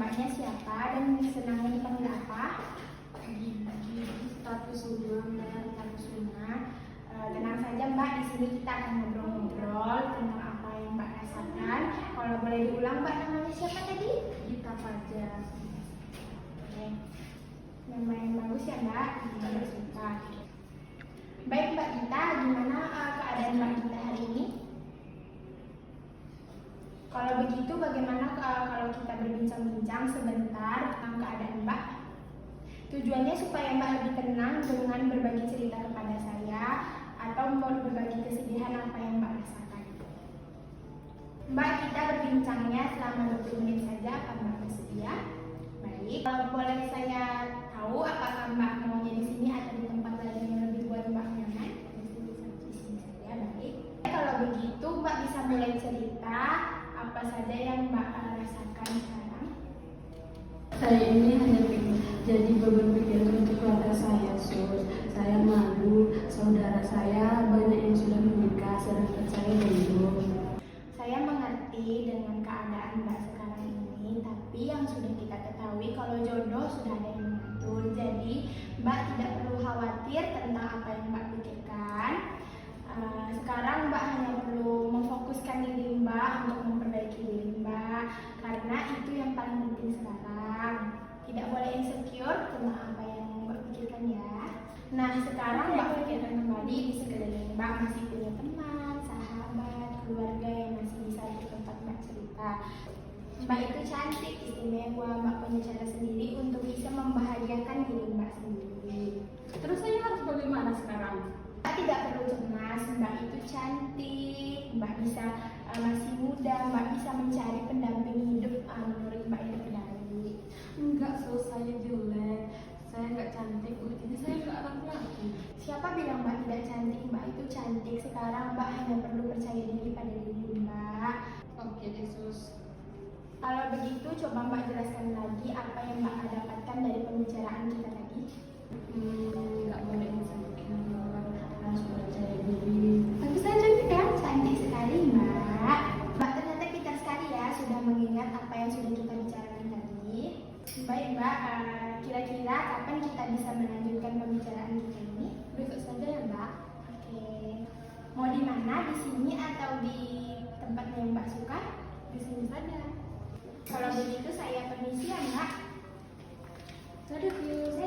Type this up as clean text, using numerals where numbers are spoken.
mbaknya siapa dan senangnya dipanggil apa? Gigi, status Sunnah, status Sunnah. Tenang saja mbak, di sini kita akan ngobrol-ngobrol tentang apa yang mbak rasakan. Kalau boleh diulang mbak, namanya siapa tadi? Gita Fajar. Oke. Nama yang bagus ya mbak, Mbak Gita. Baik mbak Gita, gimana keadaan mbak Gita hari ini? Kalau begitu bagaimana kalau kita berbincang-bincang sebentar tentang keadaan mbak? Tujuannya supaya mbak lebih tenang dengan berbagi cerita kepada saya atau mau berbagi kesedihan apa yang mbak rasakan. Mbak, kita berbincangnya selama 20 menit saja, apa mbak bersedia? Baik, kalau boleh saya tahu apakah mbak maunya di sini atau di tempat lain yang lebih buat mbak nyaman? Di sini saja, baik. Kalau begitu mbak bisa mulai cerita apa saja yang mbak rasakan sekarang. Saya ini hanya jadi beban pikiran untuk keluarga saya, Sus. Saya malu, saudara saya banyak yang sudah menikah, sedangkan saya belum. Saya mengerti dengan keadaan mbak sekarang ini, tapi yang sudah kita ketahui kalau jodoh sudah ada yang mengatur. Jadi mbak tidak perlu khawatir tentang apa yang mbak pikirkan. Sekarang mbak hanya perlu memfokuskan diri mbak untuk memperbaiki diri mbak, karena itu yang paling penting sekarang. Tidak boleh insecure tentang apa yang mbak pikirkan ya. Nah sekarang mbak pikirkan kembali di sekeliling mbak masih punya teman, sahabat, keluarga yang masih bisa tempat mbak cerita. Mbak itu cantik, istimewa, mbak punya cara sendiri untuk bisa membahagiakan diri mbak sendiri. Terus saya harus bagaimana sekarang? Mbak tidak perlu cemas, mbak itu cantik, mbak bisa masih muda, mbak bisa mencari pendamping hidup menurut mbak yang terbaik. Enggak, Sus, saya jelek. Saya enggak cantik, jadi saya enggak laki-laki. Siapa bilang mbak tidak cantik? Mbak itu cantik. Sekarang mbak hanya perlu percaya diri pada diri mbak. Oke deh, Sus. Kalau begitu coba mbak jelaskan lagi apa yang mbak dapatkan dari pembicaraan kita tadi. Enggak boleh disampaikan orang, harus percaya diri. Tapi saya cantik kan? Cantik sekali mbak. Mbak ternyata pintar sekali ya sudah mengingat apa yang sudah kita bicarakan tadi. Baik mbak, kira-kira kapan kita bisa melanjutkan pembicaraan kita ini? Besok saja ya, Mbak. Oke. Mau di mana? Di sini atau di tempat yang mbak suka? Di sini saja. Kalau begitu saya permisi ya mbak. Dadah, Yus.